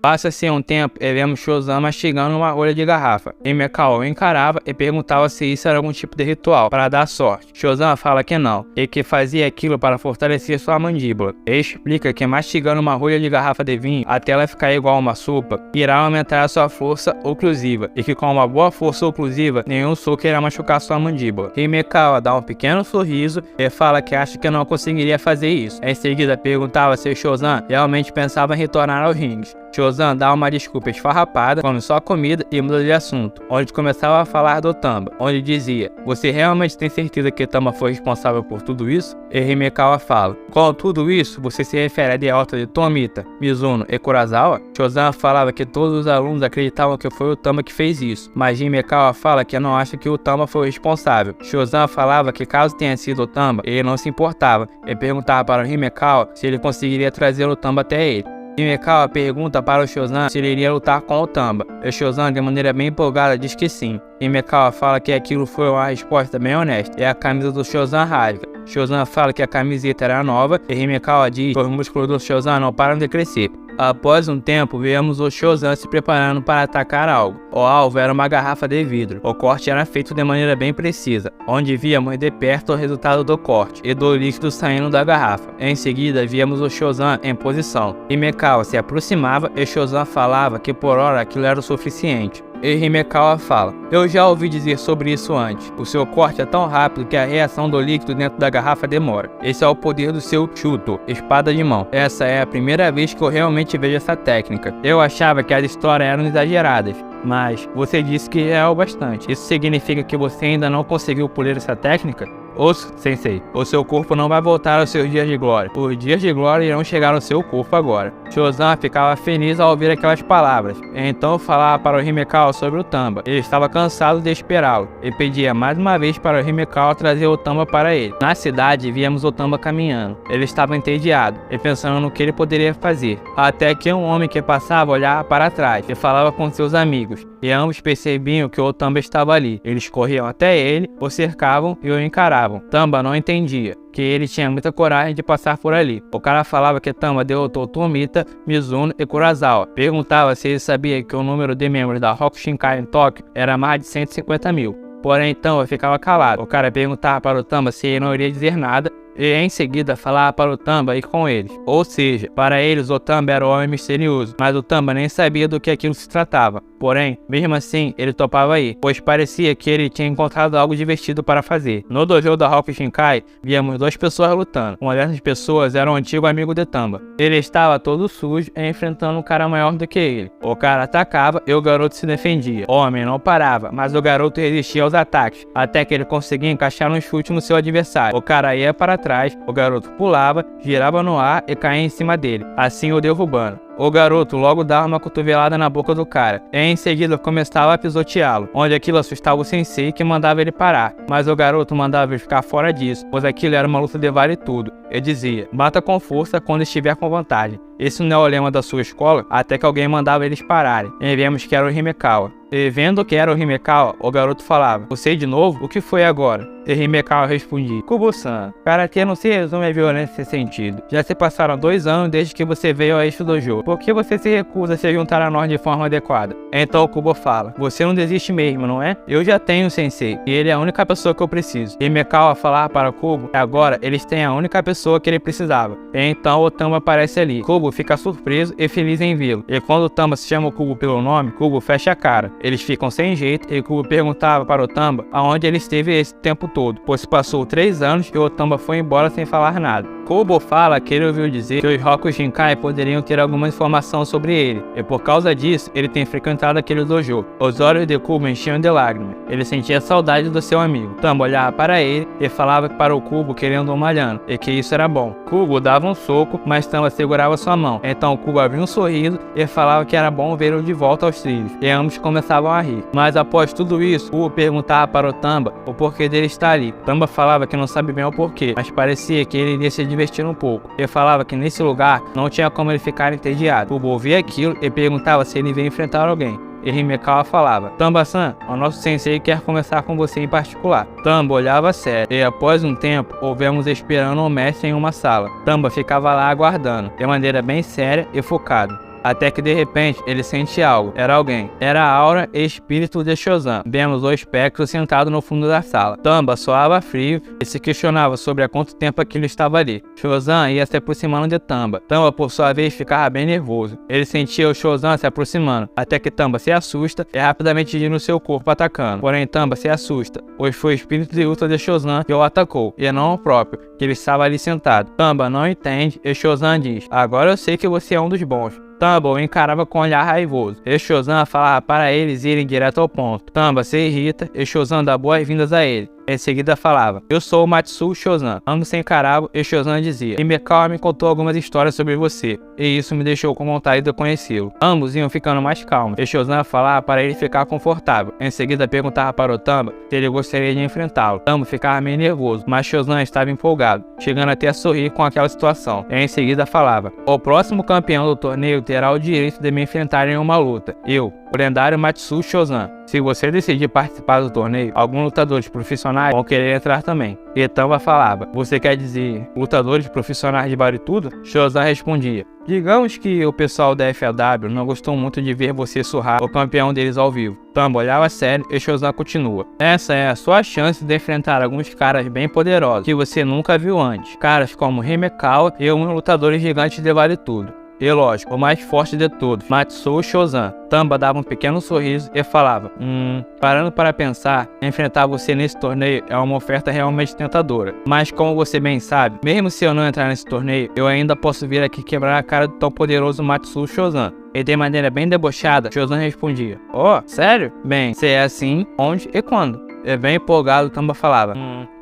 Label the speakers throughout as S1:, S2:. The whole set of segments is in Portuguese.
S1: Passa-se um tempo e vemos Chosan mastigando uma rolha de garrafa. Himekawa o encarava e perguntava se isso era algum tipo de ritual para dar sorte. Chosan fala que não, e que fazia aquilo para fortalecer sua mandíbula. Ele explica que mastigando uma rolha de garrafa de vinho até ela ficar igual a uma sopa, irá aumentar a sua força oclusiva, e que com uma boa força oclusiva, nenhum soco irá machucar sua mandíbula. Himekawa dá um pequeno sorriso e fala que acha que não conseguiria fazer isso. Em seguida perguntava se Chosan realmente pensava em retornar aos rings. Chosan dá uma desculpa esfarrapada, come só comida e muda de assunto, onde começava a falar do Tamba, onde dizia: "Você realmente tem certeza que Tamba foi responsável por tudo isso?" E Himekawa fala: "Com tudo isso, você se refere à derrota de Tomita, Mizuno e Kurazawa?" Chosan falava que todos os alunos acreditavam que foi o Tamba que fez isso, mas Himekawa fala que não acha que o Tamba foi o responsável. Chosan falava que caso tenha sido o Tamba, ele não se importava, e perguntava para o Himekawa se ele conseguiria trazer o Tamba até ele. Himekawa pergunta para o Chosan se ele iria lutar com o Tamba, e o Chosan, de maneira bem empolgada, diz que sim. Himekawa fala que aquilo foi uma resposta bem honesta, e a camisa do Chosan rasga. Chosan fala que a camiseta era nova, e Himekawa diz que os músculos do Chosan não param de crescer. Após um tempo, vemos o Chosan se preparando para atacar algo. O alvo era uma garrafa de vidro. O corte era feito de maneira bem precisa, onde víamos de perto o resultado do corte e do líquido saindo da garrafa. Em seguida, víamos o Chosan em posição. Himekawa se aproximava e Chosan falava que por hora aquilo era o suficiente. E Himekawa fala: "Eu já ouvi dizer sobre isso antes. O seu corte é tão rápido que a reação do líquido dentro da garrafa demora. Esse é o poder do seu Chuto, espada de mão. Essa é a primeira vez que eu realmente vejo essa técnica. Eu achava que as histórias eram exageradas, mas você disse que é o bastante. Isso significa que você ainda não conseguiu polir essa técnica?" "Ouça, sensei, o seu corpo não vai voltar aos seus dias de glória. Os dias de glória irão chegar ao seu corpo agora." Chosan ficava feliz ao ouvir aquelas palavras, então falava para o Himekawa sobre o Tamba. Ele estava cansado de esperá-lo, e pedia mais uma vez para o Himekawa trazer o Tamba para ele. Na cidade, víamos o Tamba caminhando. Ele estava entediado, e pensando no que ele poderia fazer, até que um homem que passava olhava para trás, e falava com seus amigos, e ambos percebiam que o Tamba estava ali. Eles corriam até ele, o cercavam e o encaravam. Tamba não entendia que ele tinha muita coragem de passar por ali. O cara falava que Tamba derrotou Tomita, Mizuno e Kurazawa. Perguntava se ele sabia que o número de membros da Rokushinkai em Tóquio era mais de 150 mil. Porém, Tamba ficava calado. O cara perguntava para o Tamba se ele não iria dizer nada, e em seguida falava para o Tamba ir com eles. Ou seja, para eles o Tamba era o homem misterioso, mas o Tamba nem sabia do que aquilo se tratava. Porém, mesmo assim, ele topava ir, pois parecia que ele tinha encontrado algo divertido para fazer. No dojo da Rokushinkai, víamos duas pessoas lutando. Uma dessas pessoas era um antigo amigo de Tamba. Ele estava todo sujo e enfrentando um cara maior do que ele. O cara atacava e o garoto se defendia. O homem não parava, mas o garoto resistia aos ataques, até que ele conseguia encaixar um chute no seu adversário. O cara ia para trás, o garoto pulava, girava no ar e caía em cima dele, assim o derrubando. O garoto logo dava uma cotovelada na boca do cara, e em seguida começava a pisoteá-lo, onde aquilo assustava o sensei, que mandava ele parar, mas o garoto mandava ele ficar fora disso, pois aquilo era uma luta de vale tudo. Ele dizia: "Bata com força quando estiver com vantagem." Esse não é o lema da sua escola, até que alguém mandava eles pararem, e vemos que era o Himekawa. E vendo que era o Himekawa, o garoto falava: "Você de novo? O que foi agora?" E Himekawa respondia: "Kubo-san, karatê não se resume à violência sem sentido. Já se passaram 2 anos desde que você veio a este dojo. Por que você se recusa a se juntar a nós de forma adequada?" Então o Kubo fala: "Você não desiste mesmo, não é? Eu já tenho o sensei, e ele é a única pessoa que eu preciso." Himekawa falava para o Kubo que agora eles têm a única pessoa que ele precisava. E então o Tamba aparece ali. Kubo fica surpreso e feliz em vê-lo. E quando o Tamba chama o Kubo pelo nome, Kubo fecha a cara. Eles ficam sem jeito, e Kubo perguntava para o Tamba aonde ele esteve esse tempo todo, pois passou 3 anos e o Tamba foi embora sem falar nada. Kubo fala que ele ouviu dizer que os Rokushinkai poderiam ter alguma informação sobre ele, e por causa disso, ele tem frequentado aquele dojo. Os olhos de Kubo enchiam de lágrimas. Ele sentia saudade do seu amigo. Tamba olhava para ele e falava para o Kubo querendo malhando, e que isso era bom. Kubo dava um soco, mas Tamba segurava sua mão. Então Kubo abria um sorriso e falava que era bom vê-lo de volta aos trilhos, e ambos começavam a rir. Mas após tudo isso, Kubo perguntava para o Tamba o porquê dele estar ali. Tamba falava que não sabe bem o porquê, mas parecia que ele iria se divertir um pouco. Ele falava que nesse lugar não tinha como ele ficar entediado. Kubo ouvia aquilo e perguntava se ele veio enfrentar alguém. E Himekawa falava: "Tamba-san, o nosso sensei quer conversar com você em particular." Tamba olhava sério, e após um tempo, o vemos esperando o mestre em uma sala. Tamba ficava lá aguardando, de maneira bem séria e focada. até que de repente ele sente algo. Era alguém. Era a aura e espírito de Shozan. Vemos o espectro sentado no fundo da sala. Tamba soava frio e se questionava sobre há quanto tempo aquilo estava ali. Shozan ia se aproximando de Tamba. Tamba, por sua vez, ficava bem nervoso. Ele sentia o Shozan se aproximando, até que Tamba se assusta e rapidamente gira no seu corpo atacando. Porém, Tamba se assusta, pois foi o espírito de luta de Shozan que o atacou, e não o próprio, que ele estava ali sentado. Tamba não entende e Shozan diz: agora eu sei que você é um dos bons. Tamba o encarava com um olhar raivoso, e Shozan falava para eles irem direto ao ponto. Tamba se irrita e Shozan dá boas-vindas a ele. Em seguida falava: eu sou o Matsu Shozan. Ambos se encaravam e Shozan dizia: Himekawa me contou algumas histórias sobre você, e isso me deixou com vontade de conhecê-lo. Ambos iam ficando mais calmos, e Shozan falava para ele ficar confortável. Em seguida perguntava para o Tamba se ele gostaria de enfrentá-lo. Tamba ficava meio nervoso, mas Shozan estava empolgado, chegando até a sorrir com aquela situação. E em seguida falava: o próximo campeão do torneio terá o direito de me enfrentar em uma luta. Eu, o lendário Matsu Shozan. Se você decidir participar do torneio, alguns lutadores profissionais vão querer entrar também. E Tamba falava: você quer dizer lutadores profissionais de vale tudo? Shozan respondia: digamos que o pessoal da FAW não gostou muito de ver você surrar o campeão deles ao vivo. Tamba olhava sério e Shozan continua: essa é a sua chance de enfrentar alguns caras bem poderosos que você nunca viu antes. Caras como Himekawa e um lutador gigante de vale tudo. E lógico, o mais forte de todos, Matsu Shozan. Tamba dava um pequeno sorriso e falava: parando para pensar, enfrentar você nesse torneio é uma oferta realmente tentadora. Mas como você bem sabe, mesmo se eu não entrar nesse torneio, eu ainda posso vir aqui quebrar a cara do tão poderoso Matsu Shozan. E de maneira bem debochada, Shozan respondia: oh, sério? Bem, se é assim, onde e quando? E bem empolgado, Tamba falava: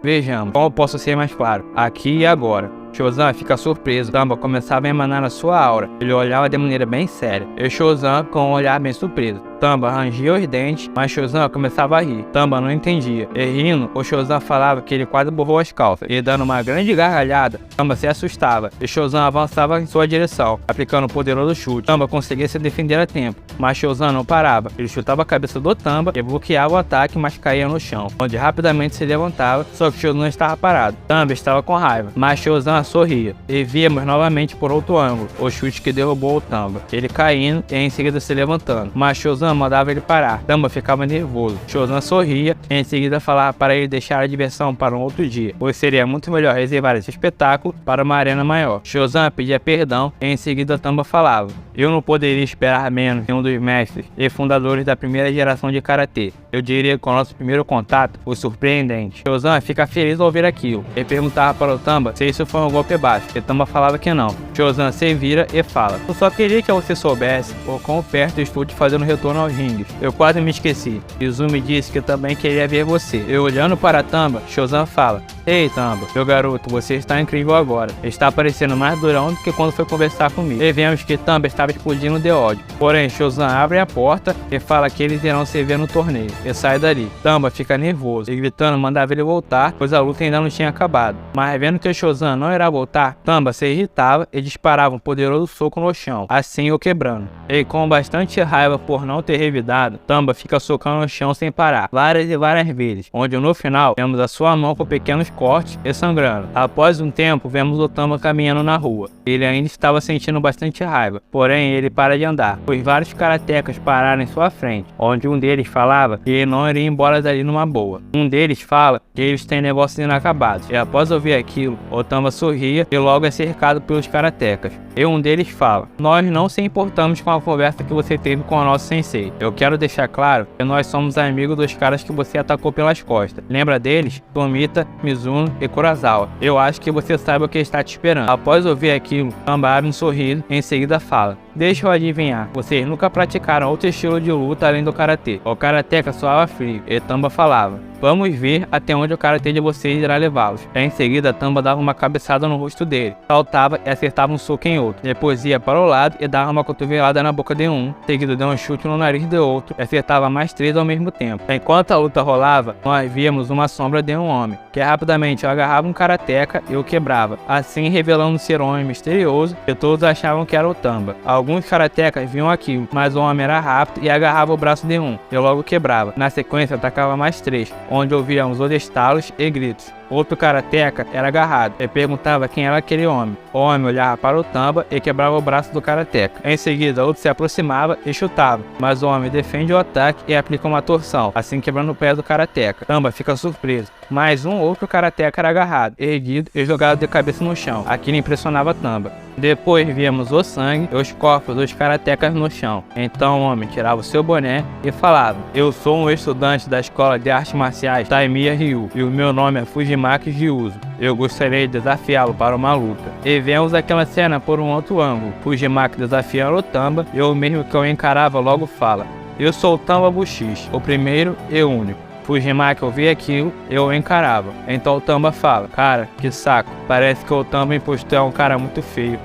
S1: vejamos, como posso ser mais claro, aqui e agora. Shozan fica surpreso. Tamba começava a emanar a sua aura. Ele olhava de maneira bem séria. E Shozan com um olhar bem surpreso. Tamba rangia os dentes, mas Shozan começava a rir. Tamba não entendia. E rindo, o Shozan falava que ele quase borrou as calças. E dando uma grande gargalhada, Tamba se assustava. E Shozan avançava em sua direção, aplicando um poderoso chute. Tamba conseguia se defender a tempo, mas Shozan não parava. Ele chutava a cabeça do Tamba e bloqueava o ataque, mas caía no chão, onde rapidamente se levantava, só que Shozan estava parado. Tamba estava com raiva, mas Shozan sorria. E víamos novamente por outro ângulo o chute que derrubou o Tamba, ele caindo e em seguida se levantando, mas Shozan mandava ele parar. Tamba ficava nervoso. Shozan sorria e em seguida falava para ele deixar a diversão para um outro dia, pois seria muito melhor reservar esse espetáculo para uma arena maior. Shozan pedia perdão e em seguida Tamba falava: eu não poderia esperar menos de um dos mestres e fundadores da primeira geração de karatê. Eu diria que o nosso primeiro contato foi surpreendente. Shozan fica feliz ao ouvir aquilo e perguntava para o Tamba se isso foi um golpe baixo, e Tamba falava que não. Shozan se vira e fala: eu só queria que você soubesse o quão perto estou de fazer um retorno aos ringues. Eu quase me esqueci. Izumi disse que também queria ver você. Eu olhando para Tamba, Shozan fala: ei Tamba, meu garoto, você está incrível agora. Está parecendo mais durão do que quando foi conversar comigo. E vemos que Tamba estava explodindo de ódio. Porém, Shozan abre a porta e fala que eles irão se ver no torneio. E sai dali. Tamba fica nervoso e gritando mandava ele voltar, pois a luta ainda não tinha acabado. Mas vendo que Shozan não irá voltar, Tamba se irritava e disparava um poderoso soco no chão, assim o quebrando. E com bastante raiva por não ter revidado, Tamba fica socando no chão sem parar, várias e várias vezes, onde no final vemos a sua mão com pequenos cortes e sangrando. Após um tempo, vemos o Tamba caminhando na rua. Ele ainda estava sentindo bastante raiva, porém ele para de andar, pois vários karatecas pararam em sua frente, onde um deles falava que ele não iria embora dali numa boa. Um deles fala que eles têm negócios inacabados, e após ouvir aquilo, o Tamba sorria e logo é cercado pelos karatecas. E um deles fala: nós não se importamos com a conversa que você teve com o nosso sensei. Eu quero deixar claro que nós somos amigos dos caras que você atacou pelas costas. Lembra deles? Tomita, Mizuno e Kurosawa. Eu acho que você sabe o que está te esperando. Após ouvir aquilo, Tamba abre um sorriso e em seguida fala: deixa eu adivinhar, vocês nunca praticaram outro estilo de luta além do karatê. O karateka soava frio e Tamba falava: vamos ver até onde o karatê de vocês irá levá-los. Em seguida, Tamba dava uma cabeçada no rosto dele, saltava e acertava um soco em outro. Depois ia para o lado e dava uma cotovelada na boca de um, seguido deu um chute no nariz de outro e acertava mais 3 ao mesmo tempo. Enquanto a luta rolava, nós víamos uma sombra de um homem, que rapidamente agarrava um karateka e o quebrava, assim revelando ser um homem misterioso que todos achavam que era o Tamba. Alguns karatecas viam aquilo, mas o homem era rápido e agarrava o braço de um, e logo quebrava. Na sequência atacava mais 3, onde ouvíamos os estalos e gritos. Outro karateca era agarrado e perguntava quem era aquele homem. O homem olhava para o Tamba e quebrava o braço do karateca. Em seguida, outro se aproximava e chutava, mas o homem defende o ataque e aplica uma torção, assim quebrando o pé do karateca. Tamba fica surpreso, mas um outro karateca era agarrado, erguido e jogado de cabeça no chão. Aquilo impressionava Tamba. Depois víamos o sangue e os corpos dos karatecas no chão. Então o homem tirava o seu boné e falava: "Eu sou um estudante da escola de artes marciais Taimiya Ryu e o meu nome é Fujimaki Ryuzo. Eu gostaria de desafiá-lo para uma luta." E vemos aquela cena por um outro ângulo. Fujimaki desafiando o Tamba e o mesmo que eu encarava logo fala: "Eu sou o Tamba Bushishi, o primeiro e único." Fujimaki ouvia aquilo e eu encarava. Então o Tamba fala: "Cara, que saco, parece que o Tamba impostor é um cara muito feio."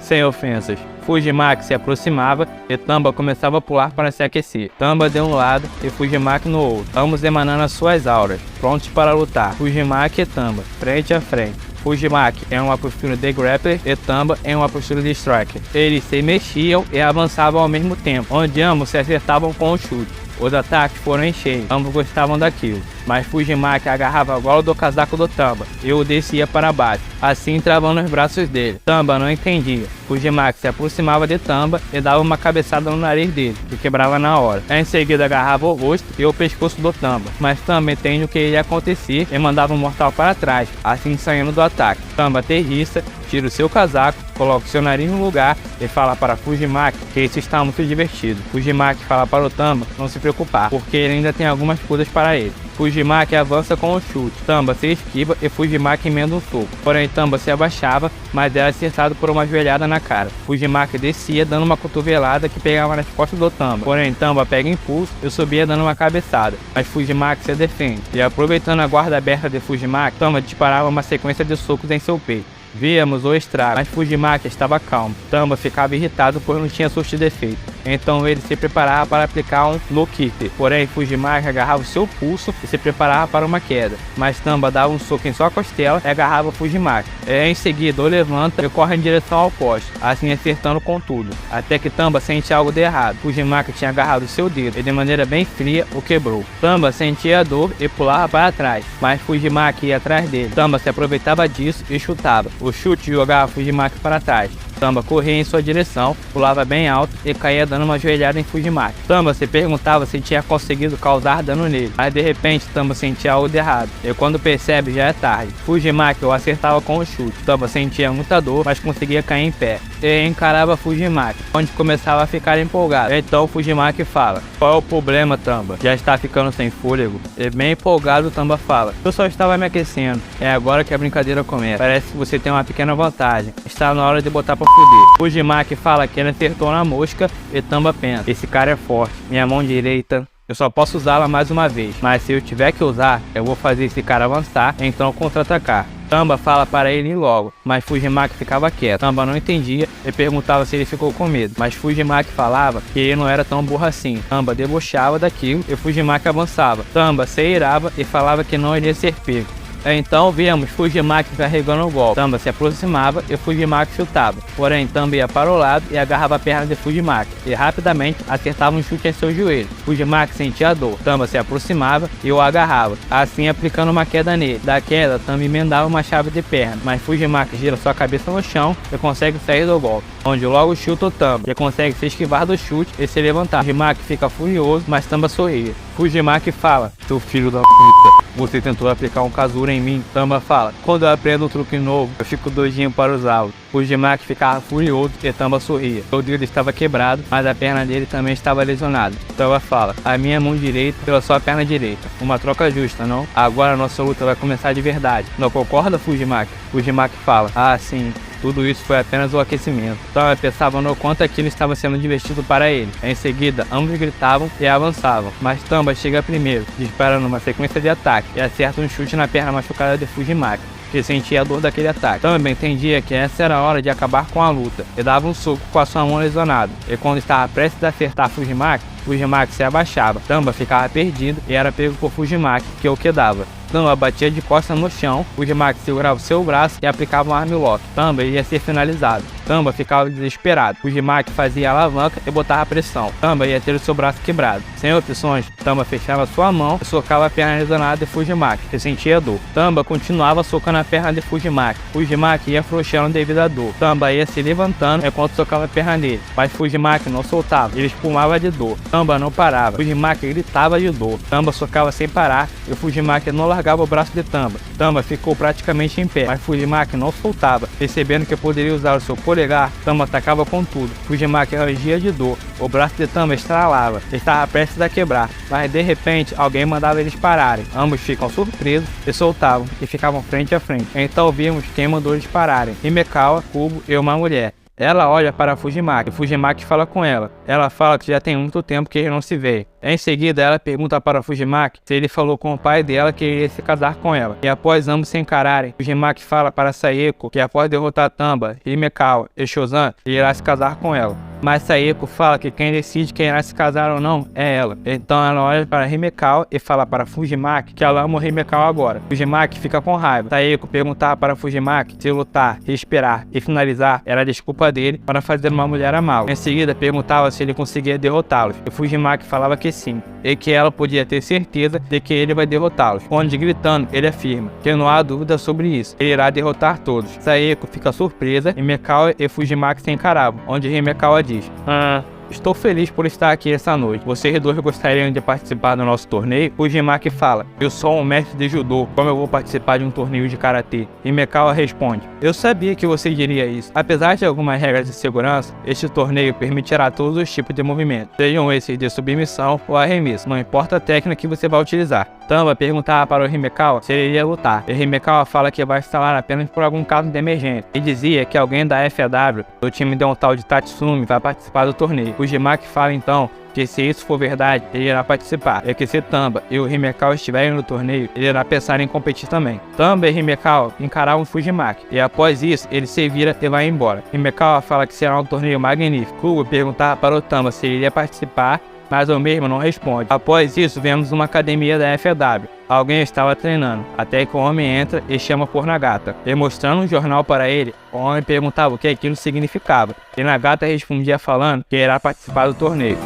S1: Sem ofensas. Fujimaki se aproximava e Tamba começava a pular para se aquecer. Tamba de um lado e Fujimaki no outro, ambos emanando as suas auras, prontos para lutar. Fujimaki e Tamba, frente a frente. Fujimaki em uma postura de grappler e Tamba em uma postura de striker. Eles se mexiam e avançavam ao mesmo tempo, onde ambos se acertavam com o chute. Os ataques foram em cheio, ambos gostavam daquilo, mas Fujimaki agarrava a gola do casaco do Tamba e o descia para baixo, assim travando os braços dele. Tamba não entendia. Fujimaki se aproximava de Tamba e dava uma cabeçada no nariz dele, que quebrava na hora. Em seguida agarrava o rosto e o pescoço do Tamba, mas Tamba entende o que ia acontecer e mandava um mortal para trás, assim saindo do ataque. Tamba aterrissa, tira o seu casaco, coloca o seu nariz no lugar e fala para Fujimaki que isso está muito divertido. Fujimaki fala para o Tamba não se preocupar, porque ele ainda tem algumas coisas para ele. Fujimaki avança com o chute, Tamba se esquiva e Fujimaki emenda um soco. Porém Tamba se abaixava, mas era acertado por uma joelhada na cara. Fujimaki descia dando uma cotovelada que pegava nas costas do Tamba. Porém Tamba pega impulso e subia dando uma cabeçada, mas Fujimaki se defende. E aproveitando a guarda aberta de Fujimaki, Tamba disparava uma sequência de socos em seu peito. Víamos o estrago, mas Fujimaki estava calmo. Tamba ficava irritado por não tinha surtido efeito. Então ele se preparava para aplicar um low kick. Porém Fujimaki agarrava o seu pulso e se preparava para uma queda. Mas Tamba dava um soco em sua costela e agarrava Fujimaki. Em seguida o levanta e corre em direção ao poste, assim acertando com tudo. Até que Tamba sente algo de errado. Fujimaki tinha agarrado seu dedo e de maneira bem fria o quebrou. Tamba sentia a dor e pulava para trás, mas Fujimaki ia atrás dele. Tamba se aproveitava disso e chutava. O chute jogava Fujimaki para trás. Tamba corria em sua direção, pulava bem alto e caía dando uma joelhada em Fujimaki. Tamba se perguntava se tinha conseguido causar dano nele, mas de repente Tamba sentia algo de errado, e quando percebe já é tarde. Fujimaki o acertava com o chute. Tamba sentia muita dor, mas conseguia cair em pé, e encarava Fujimaki, onde começava a ficar empolgado. Então Fujimaki fala: "Qual é o problema, Tamba? Já está ficando sem fôlego?" E bem empolgado Tamba fala: "Eu só estava me aquecendo, é agora que a brincadeira começa. Parece que você tem uma pequena vantagem, está na hora de botar pra fuder." Fujimaki fala que ele acertou na mosca e Tamba pensa: "Esse cara é forte, minha mão direita, eu só posso usá-la mais uma vez, mas se eu tiver que usar, eu vou fazer esse cara avançar, então contra-atacar." Tamba fala para ele ir logo, mas Fujimaki ficava quieto. Tamba não entendia e perguntava se ele ficou com medo, mas Fujimaki falava que ele não era tão burro assim. Tamba debochava daquilo e Fujimaki avançava. Tamba se irava e falava que não iria ser pego. Então víamos Fujimaki carregando o golpe. Tamba se aproximava e Fujimaki chutava. Porém Tamba ia para o lado e agarrava a perna de Fujimaki e rapidamente acertava um chute em seu joelho. Fujimaki sentia a dor. Tamba se aproximava e o agarrava, assim aplicando uma queda nele. Da queda Tamba emendava uma chave de perna, mas Fujimaki gira sua cabeça no chão e consegue sair do golpe, onde logo chuta o Tamba, que consegue se esquivar do chute e se levantar. Fujimaki fica furioso, mas Tamba sorria. Fujimaki fala: "Seu filho da puta, você tentou aplicar um Kazura em mim." Tamba fala: "Quando eu aprendo um truque novo, eu fico doidinho para usá-lo." Fujimaki ficava furioso e Tamba sorria. O dedo estava quebrado, mas a perna dele também estava lesionada. Tamba fala: "A minha mão direita pela sua perna direita. Uma troca justa, não? Agora a nossa luta vai começar de verdade. Não concorda, Fujimaki?" Fujimaki fala: "Ah, sim. Tudo isso foi apenas o aquecimento." Tamba pensava no quanto aquilo estava sendo divertido para ele. Em seguida, ambos gritavam e avançavam, mas Tamba chega primeiro, disparando uma sequência de ataques e acerta um chute na perna machucada de Fujimaki, que sentia a dor daquele ataque. Tamba entendia que essa era a hora de acabar com a luta e dava um soco com a sua mão lesionada. E quando estava prestes a acertar Fujimaki se abaixava. Tamba ficava perdido e era pego por Fujimaki, que o quedava. Tamba batia de costas no chão, Uzumaki segurava seu braço e aplicava um armlock. Tamba ia ser finalizado. Tamba ficava desesperado. Uzumaki fazia a alavanca e botava pressão. Tamba ia ter o seu braço quebrado. Sem opções, Tamba fechava sua mão e socava a perna lesionada de Uzumaki, que sentia dor. Tamba continuava socando a perna de Uzumaki. Uzumaki ia afrouxando devido à dor. Tamba ia se levantando enquanto socava a perna dele, mas Uzumaki não soltava. Ele espumava de dor. Tamba não parava. Uzumaki gritava de dor. Tamba socava sem parar e Uzumaki não largava o braço de Tamba. Tamba ficou praticamente em pé, mas Uzumaki não soltava. Percebendo que poderia usar o seu polegar, Tamba atacava com tudo. Uzumaki rangia de dor. O braço de Tamba estralava. Estava prestes a quebrar, mas de repente alguém mandava eles pararem. Ambos ficam surpresos e soltavam e ficavam frente a frente. Então vimos quem mandou eles pararem: Himekawa, Kubo e uma mulher. Ela olha para Uzumaki e Uzumaki fala com ela. Ela fala que já tem muito tempo que eles não se veem. Em seguida, ela pergunta para Uzumaki se ele falou com o pai dela que iria se casar com ela. E após ambos se encararem, Uzumaki fala para Saeko que após derrotar Tamba, Himekawa e Shozan, ele irá se casar com ela. Mas Saeko fala que quem decide quem irá se casar ou não é ela. Então ela olha para Himekawa e fala para Uzumaki que ela ama o Himekawa agora. Uzumaki fica com raiva. Saeko perguntava para Uzumaki se lutar, respirar e finalizar era a desculpa dele para fazer uma mulher amá-lo. Em seguida perguntava se ele conseguia derrotá-los. E Uzumaki falava que sim, e que ela podia ter certeza de que ele vai derrotá-los. Onde gritando, ele afirma que não há dúvida sobre isso, ele irá derrotar todos. Saeko fica surpresa, Himekawa e Uzumaki se encaravam, onde Himekawa diz: estou feliz por estar aqui essa noite. Vocês dois gostariam de participar do nosso torneio? Uzumaki fala: eu sou um mestre de judô, como eu vou participar de um torneio de karatê? Himekawa responde: eu sabia que você diria isso. Apesar de algumas regras de segurança, este torneio permitirá todos os tipos de movimentos, sejam esses de submissão ou arremesso, não importa a técnica que você vai utilizar. Tamba perguntava para o Himekawa se ele iria lutar, e Himekawa fala que vai instalar apenas por algum caso de emergência, e dizia que alguém da FAW, do time de um tal de Tatsumi, vai participar do torneio. Uzumaki fala então que se isso for verdade, ele irá participar, e que se Tamba e o Himekawa estiverem no torneio, ele irá pensar em competir também. Tamba e Himekawa encararam Uzumaki, e após isso, ele se vira e vai embora. Himekawa fala que será um torneio magnífico. Kubo perguntava para o Tamba se ele iria participar, mas o mesmo não responde. Após isso, vemos uma academia da FAW. Alguém estava treinando, até que o homem entra e chama por Nagata. E mostrando um jornal para ele, o homem perguntava o que aquilo significava, e Nagata respondia falando que irá participar do torneio.